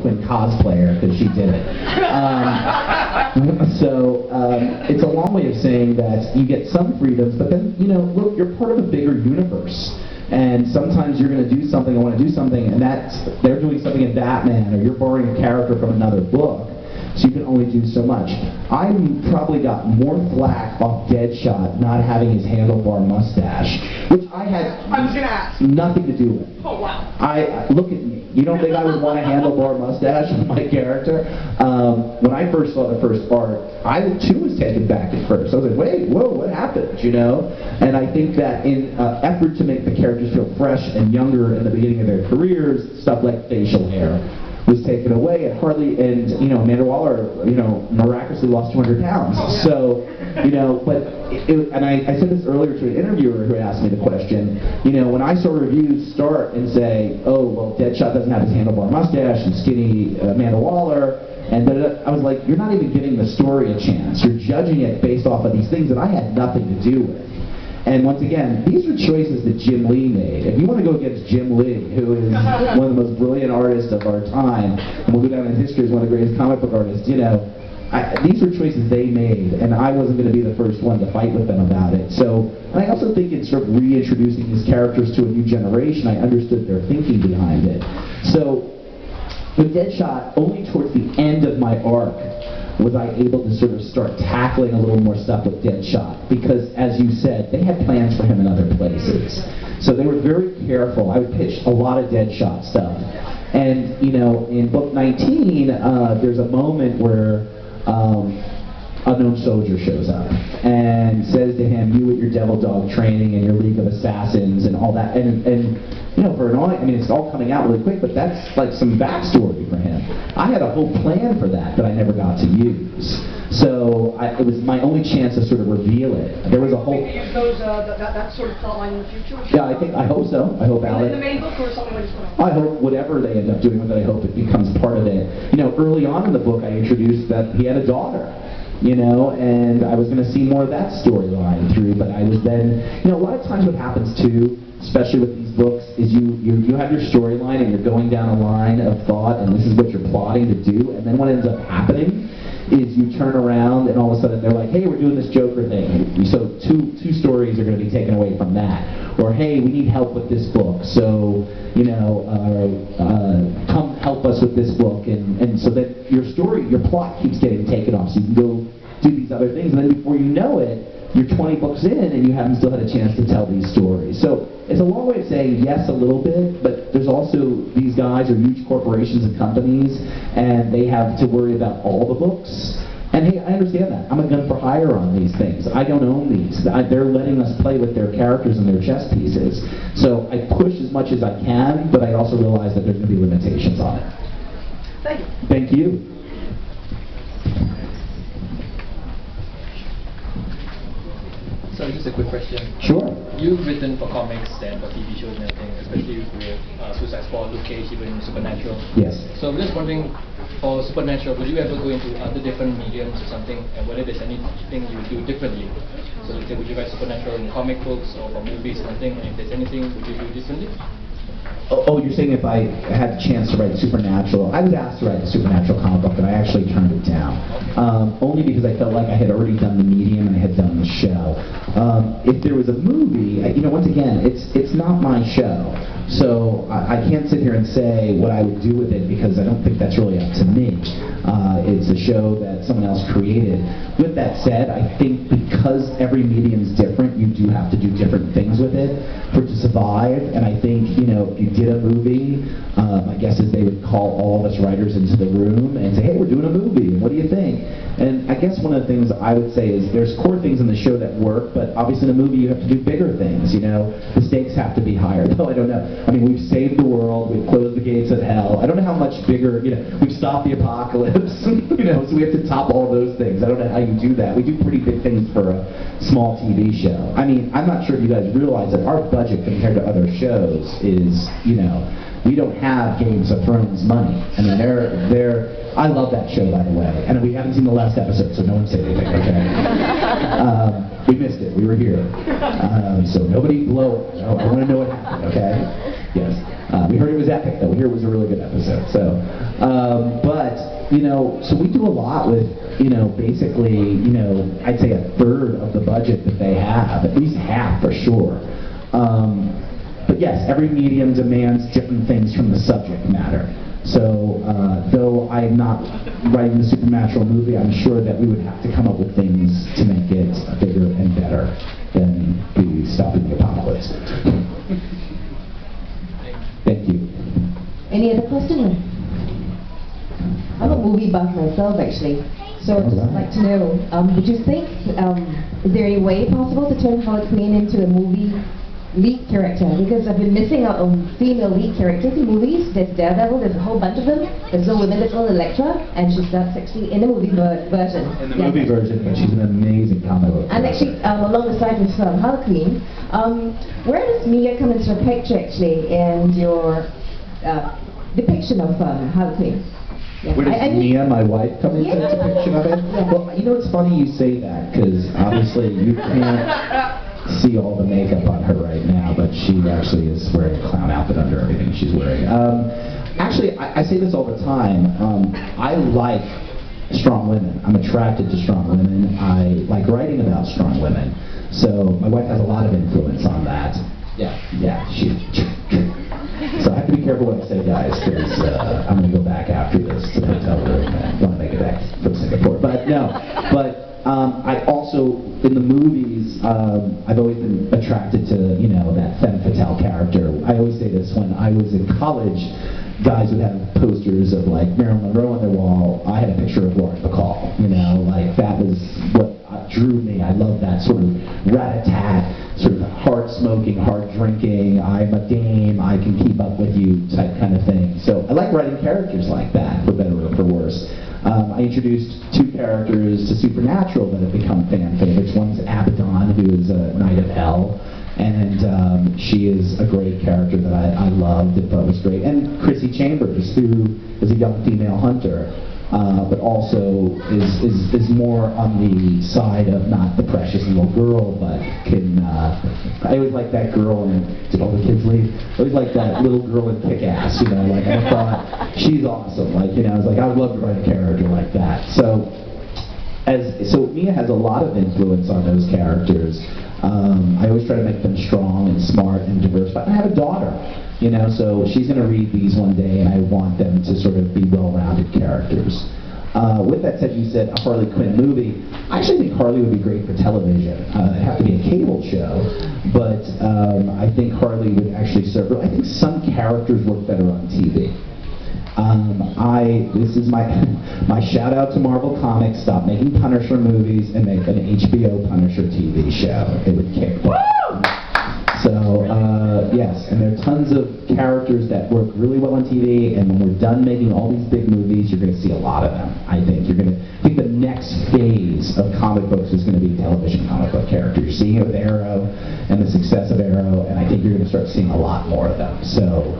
Twin cosplayer because she did it. It's a long way of saying that you get some freedoms, but then, look, you're part of a bigger universe. And sometimes you're going to do something, I want to do something, and they're doing something in Batman, or you're borrowing a character from another book, so you can only do so much. I probably got more flack off Deadshot not having his handlebar mustache, which I was gonna ask. Nothing to do with. Oh, wow. Look at me. You don't think I would want a handlebar mustache on my character? When I first saw the first art, I too was taken back at first. I was like, wait, whoa, what happened, And I think that in effort to make the characters feel fresh and younger in the beginning of their careers, stuff like facial hair was taken away, and Amanda Waller, miraculously lost 200 pounds. So, I said this earlier to an interviewer who asked me the question, when I saw reviews start and say, oh, well, Deadshot doesn't have his handlebar mustache and skinny Amanda Waller, and I was like, you're not even giving the story a chance. You're judging it based off of these things that I had nothing to do with. And once again, these are choices that Jim Lee made. If you want to go against Jim Lee, who is one of the most brilliant artists of our time, and will go down in history as one of the greatest comic book artists, these are choices they made, and I wasn't going to be the first one to fight with them about it. And I also think it's sort of reintroducing these characters to a new generation. I understood their thinking behind it. So, with Deadshot, only towards the end of my arc was I able to sort of start tackling a little more stuff with Deadshot, because, as you said, they had plans for him in other places. So they were very careful. I would pitch a lot of Deadshot stuff. And, in book 19, there's a moment where Unknown Soldier shows up and says to him, you with your devil dog training and your League of Assassins and all that, and for an audience, it's all coming out really quick, but that's like some backstory for him. I had a whole plan for that I never got to use. So it was my only chance to sort of reveal it. There was a whole... Will you use that sort of plotline in the future? Yeah, I hope so. I hope Alec... In the main book or something like that? I hope whatever they end up doing with it, I hope it becomes part of it. Early on in the book, I introduced that he had a daughter. And I was going to see more of that storyline through, but I was then, a lot of times what happens too, especially with these books, is you have your storyline and you're going down a line of thought and this is what you're plotting to do, and then what ends up happening is you turn around and all of a sudden they're like, hey, we're doing this Joker thing. So two stories are going to be taken away from that. Or, hey, we need help with this book, so, come help us with this book. And so that your plot keeps getting taken off, so you can go do these other things. And then before you know it, you're 20 books in and you haven't still had a chance to tell these stories. So it's a long way of saying yes a little bit, but there's also, these guys are huge corporations and companies, and they have to worry about all the books. And hey, I understand that. I'm a gun for hire on these things. I don't own these. They're letting us play with their characters and their chess pieces. So I push as much as I can, but I also realize that there's going to be limitations on it. Thank you. Thank you. So just a quick question. Sure. You've written for comics and for TV shows and everything, especially with Suicide Squad, Luke Cage, even Supernatural. Yes. So I'm just wondering, for Supernatural, would you ever go into other different mediums or something, and whether there's anything you would do differently? So let's say, would you write Supernatural in comic books or for movies or something, and if there's anything, would you do differently? Oh, you're saying if I had the chance to write Supernatural? I was asked to write the Supernatural comic book, but I actually turned it down. Only because I felt like I had already done the medium and I had done the show. If there was a movie, once again, it's not my show. So I can't sit here and say what I would do with it, because I don't think that's really up to me. It's a show that someone else created. With that said, I think because every medium is different, you do have to do different things with it for it to survive. And I think, if you did a movie, my guess is they would call all of us writers into the room and say, hey, we're doing a movie, what do you think? And I guess one of the things I would say is there's core things in the show that work, but obviously in a movie you have to do bigger things, The stakes have to be higher, though I don't know. We've saved the world, we've closed the gates of hell. I don't know how much bigger, we've stopped the apocalypse, so we have to top all those things. I don't know how you do that. We do pretty big things for a small TV show. I'm not sure if you guys realize that our budget compared to other shows is, we don't have Games of Thrones money. I love that show, by the way. And we haven't seen the last episode, so no one say anything, okay? We missed it. We were here. So nobody blow it. I want to know what happened, okay? Yes. We heard it was epic, though. We heard it was a really good episode. So, but, you know, so we do a lot with, you know, basically, you know, I'd say a third of the budget that they have, at least half for sure. But yes, every medium demands different things from the subject matter. So, though I'm not writing the supernatural movie, I'm sure that we would have to come up with things to make it bigger and better than the stopping the apocalypse. Thank you. Any other questions? I'm a movie buff myself, actually. So I'd just like to know, would you think, is there any way possible to turn Harley Quinn into a movie lead character? Because I've been missing out on female lead characters in movies. There's Daredevil, there's a whole bunch of them. There's a woman that's called Elektra, and she's actually in the movie version. In the movie version, but she's an amazing comic book. And actually, along the side with Harley Quinn, where does Mia come into the picture, actually, in your depiction of Harley Quinn? Yeah. Where does Mia, my wife, come into the depiction of it? Yeah. Well, you know, it's funny you say that, because obviously you can't see all the makeup on her right now, but she actually is wearing a clown outfit under everything she's wearing. Actually, I say this all the time. I like strong women. I'm attracted to strong women. I like writing about strong women. So my wife has a lot of influence on that. Yeah, she. So I have to be careful what I say, guys, because I'm going to go back after this to the hotel room and want to make it back from Singapore. But no, I also, in the movies, I've always been attracted to, you know, that femme fatale character. I always say this, when I was in college, guys would have posters of, like, Marilyn Monroe on their wall. I had a picture of Lauren Bacall, you know, like, that was what drew me. I love that sort of rat-a-tat, sort of hard-smoking, hard-drinking, I'm a dame, I can keep up with you type kind of thing. So I like writing characters like that, for better or for worse. I introduced two characters to Supernatural that have become fan favorites. One's Abaddon, who is a Knight of Hell, and she is a great character that I loved and thought was great. And Chrissy Chambers, who is a young female hunter, but also is more on the side of not the precious little girl, but can, I always like that girl in, did all the kids leave? I always like that little girl in Kick-Ass, you know, like I thought, she's awesome, like, you know, I was like, I would love to write a character like that. So Mia has a lot of influence on those characters. I always try to make them strong and smart and diverse, but I have a daughter, you know, so she's going to read these one day, and I want them to sort of be well-rounded characters. With that said, you said a Harley Quinn movie. I actually think Harley would be great for television. It'd have to be a cable show, but I think Harley would actually serve. I think some characters work better on TV. This is my shout out to Marvel Comics. Stop making Punisher movies and make an HBO Punisher TV show. It would kick butt. So yes, and there are tons of characters that work really well on TV. And when we're done making all these big movies, you're going to see a lot of them. I think I think the next phase of comic books is going to be television comic book characters. You're seeing it with Arrow and the success of Arrow, and I think you're going to start seeing a lot more of them. So.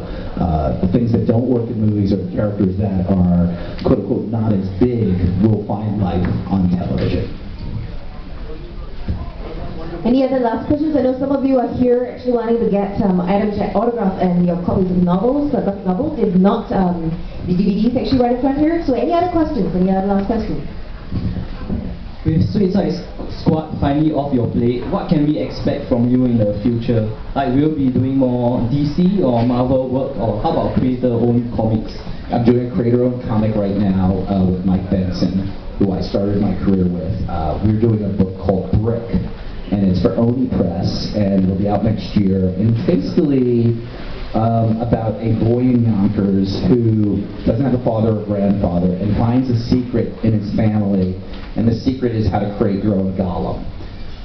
The things that don't work in movies are the characters that are, quote-unquote, not as big will find life on television. Any other last questions? I know some of you are here actually wanting to get items like autograph and your copies of novels. If not, the DVDs actually right in front here. So any other questions? Any other last questions? With Suicide Squad finally off your plate, what can we expect from you in the future? Like, will you be doing more DC or Marvel work, or how about creator-owned comics? I'm doing a creator-owned comic right now with Mike Benson, who I started my career with. We're doing a book called Brick, and it's for Oni Press, and it'll be out next year. And it's basically about a boy in Yonkers who doesn't have a father or grandfather and finds a secret in his family, and the secret is how to create your own golem.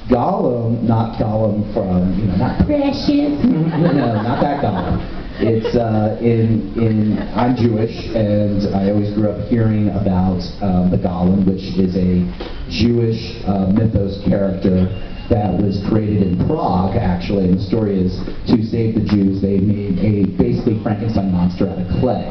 Gollum, not Gollum from, you know, not Precious. No, not that Gollum. It's I'm Jewish, and I always grew up hearing about the Gollum, which is a Jewish mythos character that was created in Prague, actually, and the story is, to save the Jews, they made a basically Frankenstein monster out of clay.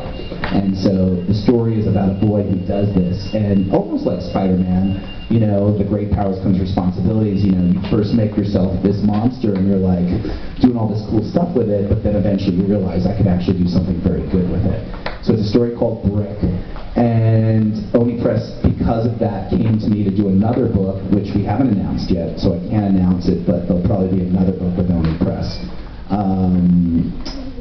And so the story is about a boy who does this. And almost like Spider-Man, you know, the great powers comes responsibilities. You know, you first make yourself this monster and you're like doing all this cool stuff with it, but then eventually you realize I could actually do something very good with it. So it's a story called Brick. And Oni Press, because of that, came to me to do another book, which we haven't announced yet, so I can't announce it, but there'll probably be another book with Oni Press.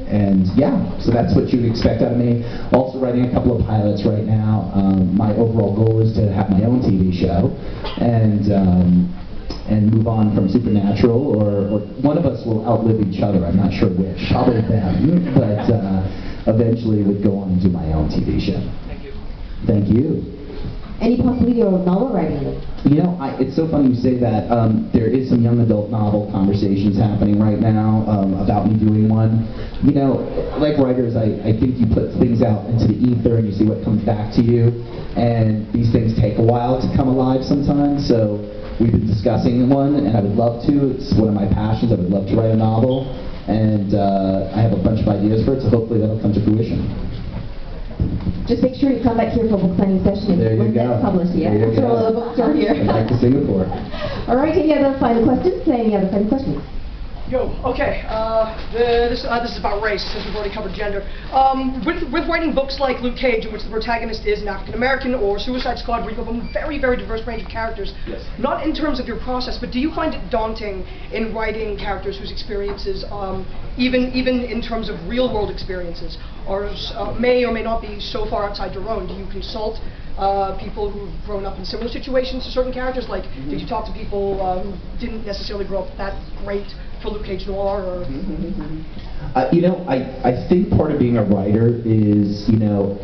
And yeah, so that's what you would expect out of me. Also writing a couple of pilots right now. My overall goal is to have my own TV show and move on from Supernatural, or one of us will outlive each other. I'm not sure which, probably them, but eventually would go on and do my own TV show. Thank you. Thank you. Any possibility of novel writing? You know, it's so funny you say that. There is some young adult novel conversations happening right now about me doing one. You know, like writers, I think you put things out into the ether and you see what comes back to you. And these things take a while to come alive sometimes. So we've been discussing one, and I would love to. It's one of my passions. I would love to write a novel. And I have a bunch of ideas for it, so hopefully that'll come to fruition. Just make sure you come back here for book signing session There you when go. that's published. Yeah, There you after go. all the books are here. Back to Singapore. All right, any other final questions? Any other final questions? Yo, okay. This is about race, since we've already covered gender. With writing books like Luke Cage, in which the protagonist is an African American, or Suicide Squad, where you have a very, very diverse range of characters. Yes. Not in terms of your process, but do you find it daunting in writing characters whose experiences, even in terms of real world experiences, may or may not be so far outside your own? Do you consult people who've grown up in similar situations to certain characters? Like, did you talk to people who didn't necessarily grow up that great for Luke Cage Noir? Or You know, I think part of being a writer is, you know,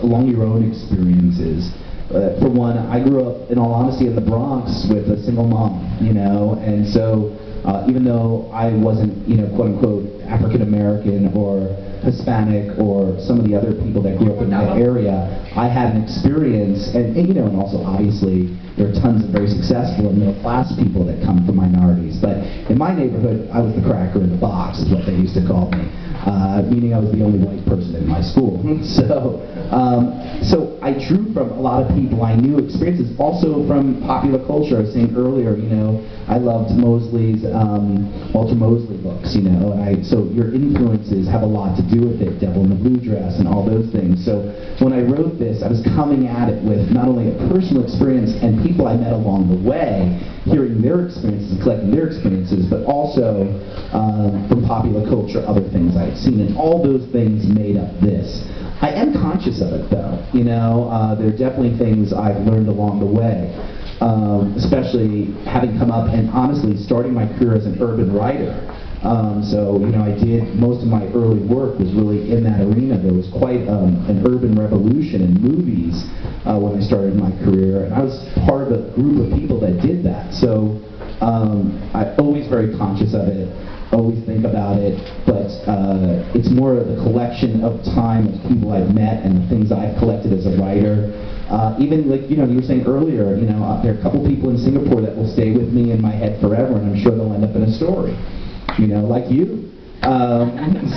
along your own experiences. For one, I grew up, in all honesty, in the Bronx with a single mom, you know, and so even though I wasn't, you know, quote unquote African American or Hispanic or some of the other people that grew up in my area, I had an experience, and you know, and also obviously there are tons of very successful and middle class people that come from minorities, but in my neighborhood, I was the cracker in the box, is what they used to call me, meaning I was the only white person in my school. So I drew from a lot of people I knew, experiences, also from popular culture. I was saying earlier, you know, I loved Mosley's, Walter Mosley books, you know, and so your influences have a lot to do with it, Devil in the Blue Dress and all those things. So when I wrote this, I was coming at it with not only a personal experience and people I met along the way, hearing their experiences and collecting their experiences, but also from popular culture, other things I had seen, and all those things made up this. I am conscious of it, though. You know, there are definitely things I've learned along the way, especially having come up and honestly starting my career as an urban writer. So, you know, I did most of my early work was really in that arena. There was quite an urban revolution in movies when I started my career, and I was part of a group of people that did that. So I'm always very conscious of it, always think about it, but it's more of the collection of time of people I've met and the things I've collected as a writer. Even like, you know, you were saying earlier, you know, there are a couple people in Singapore that will stay with me in my head forever, and I'm sure they'll end up in a story. You know, like you.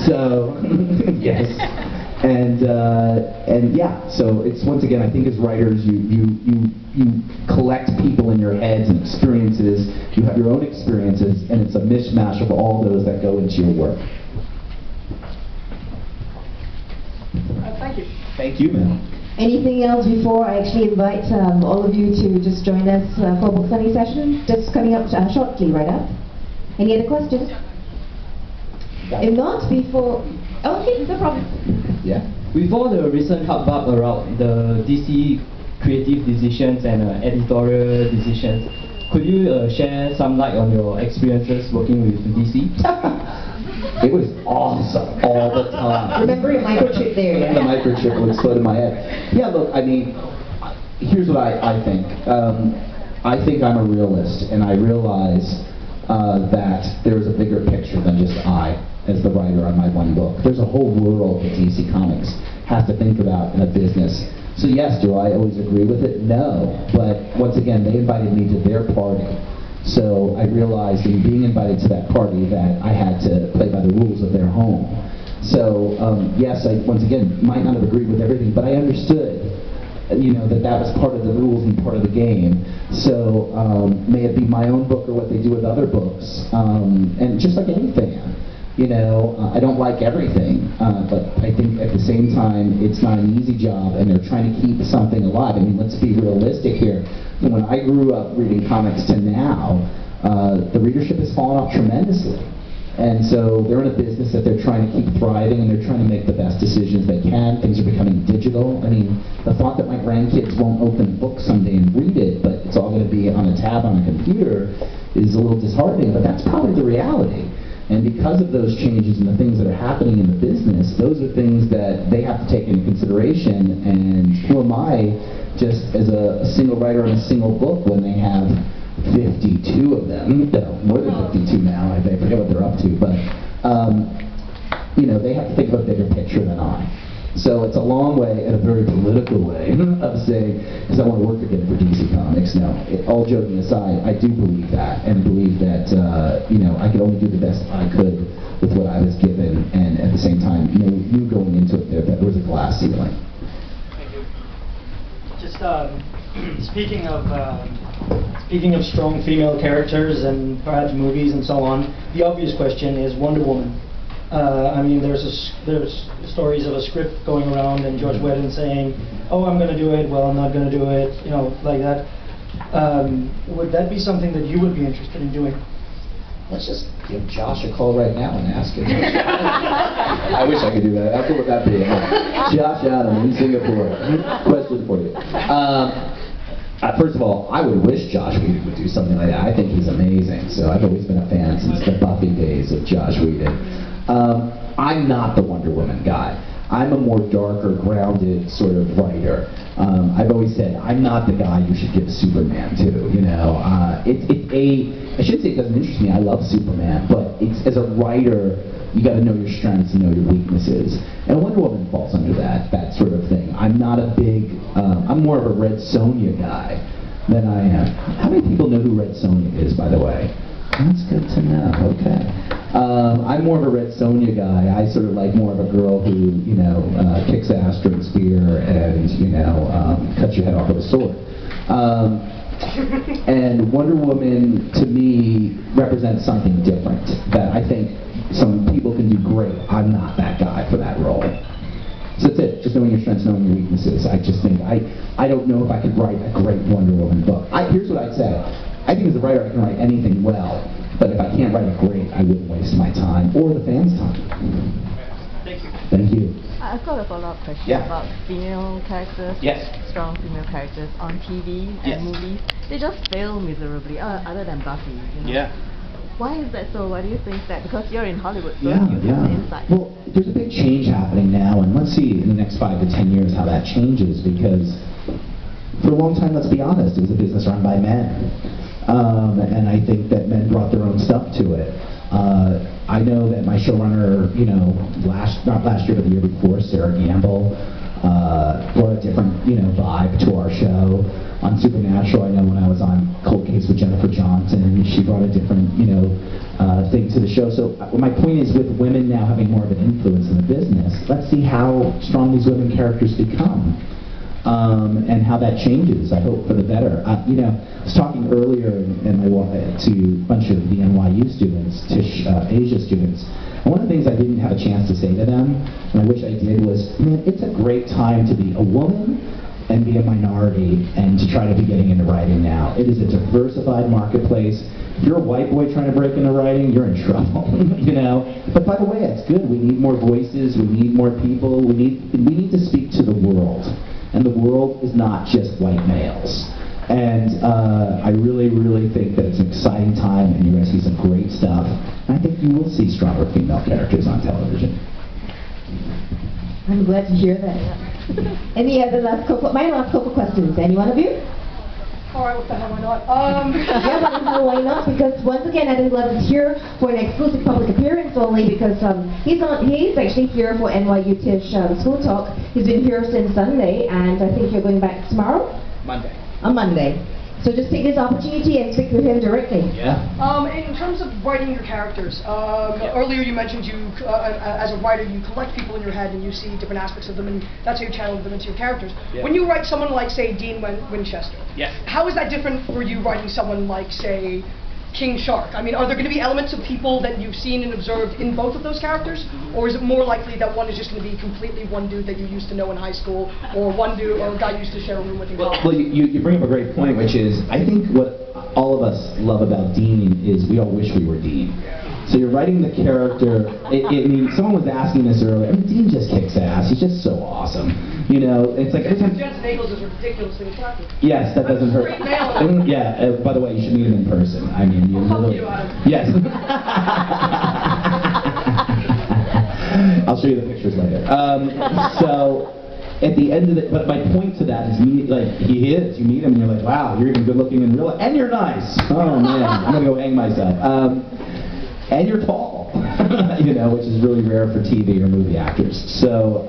So, yes. And yeah, so it's, once again, I think as writers, you collect people in your heads and experiences. You have your own experiences, and it's a mishmash of all those that go into your work. thank you. Thank you, man. Anything else before I actually invite all of you to just join us for a book signing session? Just coming up shortly, right up. Any other questions? If not, before... Okay, no problem. Yeah. Before the recent hubbub around the DC creative decisions and editorial decisions, could you share some light on your experiences working with DC? It was awesome all the time. Remember your microchip there, yeah? The microchip will explode in my head. Yeah, look, I mean, here's what I think. I think I'm a realist, and I realize that there's a bigger picture than just I, as the writer on my one book. There's a whole world that DC Comics has to think about in a business. So yes, do I always agree with it? No. But once again, they invited me to their party. So I realized in being invited to that party that I had to play by the rules of their home. So yes, I once again might not have agreed with everything, but I understood, that was part of the rules and part of the game. So may it be my own book or what they do with other books, and just like any fan, I don't like everything, but I think at the same time it's not an easy job, and they're trying to keep something alive. I mean, let's be realistic here. When I grew up reading comics to now, the readership has fallen off tremendously. And so they're in a business that they're trying to keep thriving, and they're trying to make the best decisions they can. Things are becoming digital. I mean, the thought that my grandkids won't open a book someday and read it, but it's all going to be on a tab on a computer, is a little disheartening, but that's probably the reality. And because of those changes and the things that are happening in the business, those are things that they have to take into consideration. And who am I, just as a single writer on a single book, when they have 52 of them, more than 52 now, I forget what they're up to, but they have to think of a bigger picture than I. So it's a long way, and a very political way, of saying, because I want to work again for DC Comics. Now, all joking aside, I do believe that, and believe that I could only do the best I could with what I was given, and at the same time, you going into it there was a glass ceiling. Thank you. Just speaking of strong female characters and perhaps movies and so on, the obvious question is Wonder Woman. I mean, there's stories of a script going around and George Whedon saying, "Oh, I'm going to do it. Well, I'm not going to do it." Like that. Would that be something that you would be interested in doing? Let's just give Josh a call right now and ask him. I wish I could do that. How cool would that be? Josh Adam in Singapore. Question for you. First of all, I would wish Josh Whedon would do something like that. I think he's amazing. So I've always been a fan since the Buffy days of Josh Whedon. I'm not the Wonder Woman guy. I'm a more darker, grounded sort of writer. I've always said I'm not the guy you should give Superman to. I shouldn't say it doesn't interest me. I love Superman, but as a writer, you got to know your strengths and know your weaknesses. And Wonder Woman falls under that sort of thing. I'm not a big. I'm more of a Red Sonja guy than I am. How many people know who Red Sonja is, by the way? That's good to know. Okay. I'm more of a Red Sonja guy. I sort of like more of a girl who, kicks ass, drinks beer, and, cuts your head off with a sword. And Wonder Woman, to me, represents something different that I think some people can do great. I'm not that guy for that role. So that's it. Just knowing your strengths, knowing your weaknesses. I just think, I don't know if I could write a great Wonder Woman book. Here's what I'd say. I think as a writer I can write anything well, but if I can't write it great, I wouldn't waste my time or the fans' time. Thank you. Thank you. I've got a follow-up question about female characters, strong female characters on TV and movies. They just fail miserably, other than Buffy. Yeah. Why is that so? Why do you think that? Because you're in Hollywood, so you have the insight. Well, there's a big change happening now, and let's see in the next 5 to 10 years how that changes, because for a long time, let's be honest, it was a business run by men. And I think that men brought their own stuff to it. I know that my showrunner, not last year, but the year before, Sarah Gamble, brought a different, vibe to our show. On Supernatural, I know when I was on Cold Case with Jennifer Johnson, she brought a different, thing to the show. So my point is, with women now having more of an influence in the business, let's see how strong these women characters become. And how that changes, I hope, for the better. I was talking earlier in my walk to a bunch of the NYU students, Asia students, and one of the things I didn't have a chance to say to them, and I wish I did, was, man, it's a great time to be a woman and be a minority and to try to be getting into writing now. It is a diversified marketplace. If you're a white boy trying to break into writing, you're in trouble, But by the way, it's good. We need more voices. We need more people. We need to speak to the world. And the world is not just white males. And I really, really think that it's an exciting time, and you're going to see some great stuff. And I think you will see stronger female characters on television. I'm glad to hear that. Any other last couple questions? Any one of you? All right, what the hell, why not? Yeah, but why not? Because once again, Adam Glove is here for an exclusive public appearance only, because he's actually here for NYU Tisch School Talk. He's been here since Sunday, and I think you're going back tomorrow? Monday. On Monday. So just take this opportunity and speak with him directly. Yeah. In terms of writing your characters, earlier you mentioned you, as a writer, you collect people in your head and you see different aspects of them, and that's how you channel them into your characters. Yeah. When you write someone like, say, Dean Winchester, Yes. how is that different for you writing someone like, say, King Shark? I mean, are there going to be elements of people that you've seen and observed in both of those characters? Or is it more likely that one is just going to be completely one dude that you used to know in high school, or one dude, or a guy you used to share a room with in college? Well, you bring up a great point, which is, I think what all of us love about Dean is we all wish we were Dean. So you're writing the character, someone was asking this earlier, I mean, Dean just kicks ass, he's just so awesome. You know, it's like every time... Jensen Ackles is ridiculously attractive. Yes, that doesn't hurt. Straight male. Yeah, by the way, you should meet him in person. I mean, you I'll help really... you out. Yes. I'll show you the pictures later. So, at the end of it, but my point to that is, he is. You meet him and you're like, wow, you're even good looking in real life, and you're nice. Oh man, I'm gonna go hang myself. And you're tall, you know, which is really rare for TV or movie actors. So,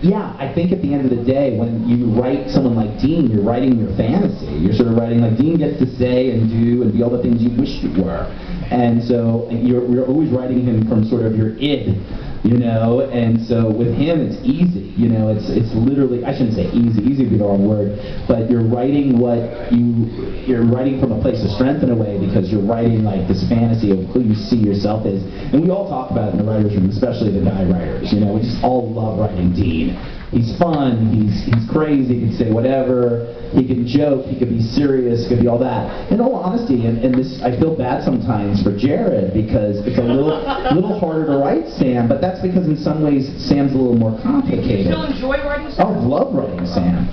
yeah, I think at the end of the day, when you write someone like Dean, you're writing your fantasy. You're sort of writing, like, Dean gets to say and do and be all the things you wish you were. And so you're always writing him from sort of your id, you know, and so with him it's easy, you know, it's literally, I shouldn't say easy would be the wrong word, but you're writing you're writing from a place of strength in a way, because you're writing like this fantasy of who you see yourself as. And we all talk about it in the writer's room, especially the guy writers, you know, we just all love writing Dean. He's fun, he's crazy, he can say whatever, he can joke, he can be serious, he can be all that. In all honesty, and this, I feel bad sometimes for Jared, because it's a little harder to write Sam, but that's because in some ways Sam's a little more complicated. Do you still enjoy writing Sam? Oh, love writing Sam.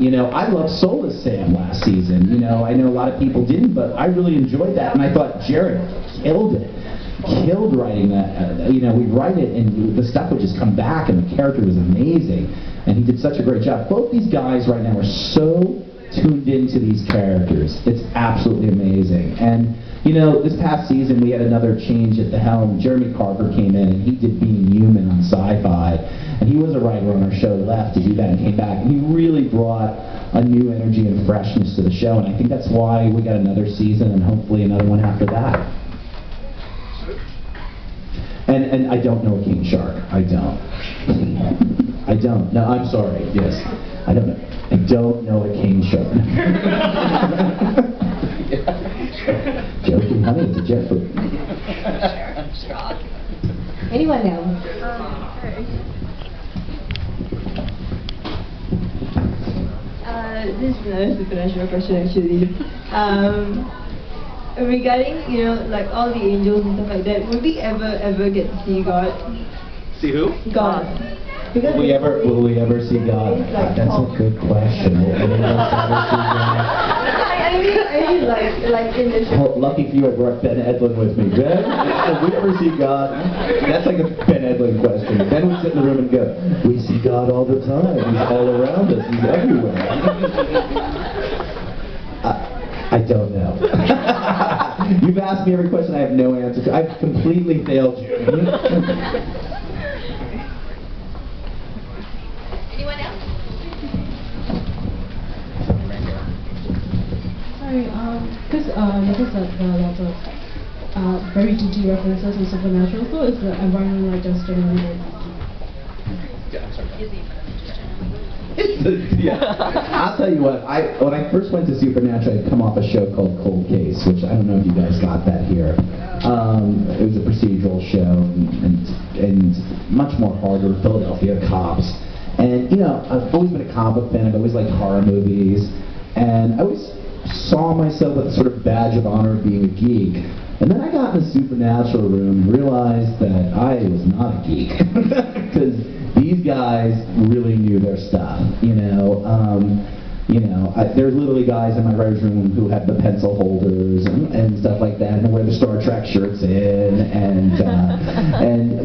You know, I loved Soulless Sam last season. You know, I know a lot of people didn't, but I really enjoyed that, and I thought Jared killed it. Killed writing that. You know, we'd write it and the stuff would just come back and the character was amazing, and he did such a great job. Both these guys right now are so tuned into these characters. It's absolutely amazing. And you know, this past season we had another change at the helm. Jeremy Carver came in and he did Being Human on Sci-Fi, and he was a writer on our show, left to do that and came back, and he really brought a new energy and freshness to the show, and I think that's why we got another season and hopefully another one after that. And I don't know a king shark. I don't. I don't. No, I'm sorry. Yes. I don't know. I don't know a king shark. Joking, honey, it's a jet food. Anyone now? This is another supernatural question actually. Regarding, you know, like all the angels and stuff like that, would we ever get to see God? See who? God. Because Will we ever see God? Like That's a good question. Will any of us ever see God? I mean, like in the show. Well, lucky for you, I brought Ben Edlund with me. Ben, will we ever see God? That's like a Ben Edlund question. Ben would sit in the room and go, "We see God all the time. He's all around us. He's everywhere." I don't know. You've asked me every question I have no answer to. I've completely failed you. Anyone else? Sorry, because noticed that there are lots of very geeky references in Supernatural, so is the environment like just generally very geeky? Yeah, I'm sorry. Is the environment just generally? Yeah. I'll tell you what, when I first went to Supernatural, I'd come off a show called Cold Case, which I don't know if you guys got that here. It was a procedural show and much more harder, Philadelphia cops. And, you know, I've always been a comic book fan, I've always liked horror movies, and I always saw myself with a sort of badge of honor of being a geek. And then I got in the Supernatural room and realized that I was not a geek. Because these guys really knew their stuff, you know. There's literally guys in my writer's room who have the pencil holders and stuff like that, and wear the Star Trek shirts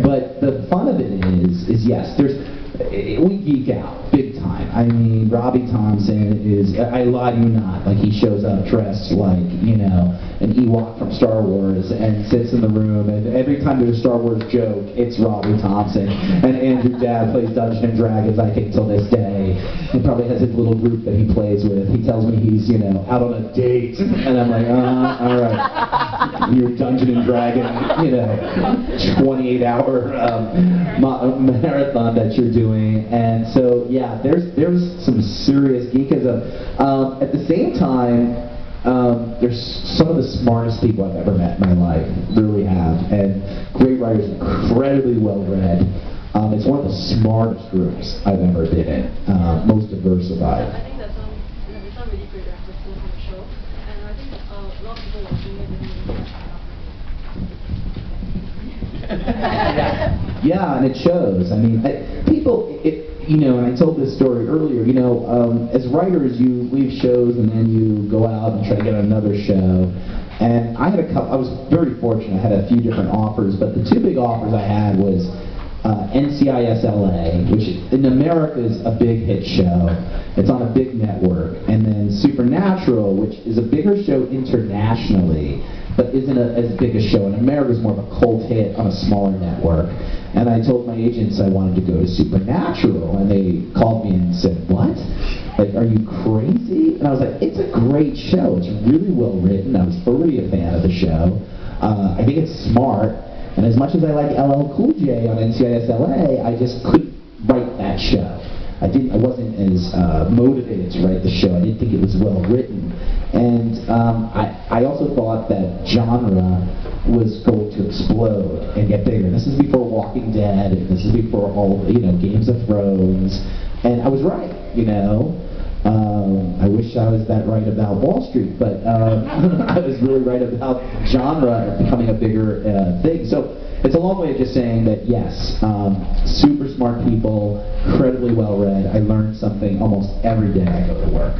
but the fun of it is yes, we geek out big time. I mean, Robbie Thompson is, I lie to you not, like he shows up dressed like, you know, an Ewok from Star Wars and sits in the room, and every time there's a Star Wars joke, it's Robbie Thompson. And Andrew Dabb plays Dungeons and Dragons, I think, till this day. He probably has his little group that he plays with. He tells me he's, you know, out on a date, and I'm like, all right, your Dungeon and Dragon, you know, 28-hour marathon that you're doing. And so, yeah, there's some serious geekism. At the same time, there's some of the smartest people I've ever met in my life, really have, and great writers, incredibly well read. It's one of the smartest groups I've ever been in, most diversified. I think there's some really great actors on the show, and I think a lot of people watching it Yeah, and it shows. I mean, you know, and I told this story earlier, you know, as writers, you leave shows and then you go out and try to get another show. And I had I was very fortunate. I had a few different offers, but the two big offers I had was NCIS LA, which in America is a big hit show. It's on a big network. And then Supernatural, which is a bigger show internationally, but isn't as big a show. In America, it's more of a cult hit on a smaller network. And I told my agents I wanted to go to Supernatural, and they called me and said, "What? Like, are you crazy?" And I was like, "It's a great show. It's really well written." I was already a fan of the show. I think it's smart. And as much as I like LL Cool J on NCIS LA, I just couldn't write that show. I wasn't as motivated to write the show. I didn't think it was well written. And I also thought that genre was going to explode and get bigger. This is before Walking Dead, and this is before all, you know, Games of Thrones. And I was right, you know. I wish I was that right about Wall Street, but I was really right about genre becoming a bigger thing. So it's a long way of just saying that, yes, super smart people, incredibly well read. I learned something almost every day I go to work.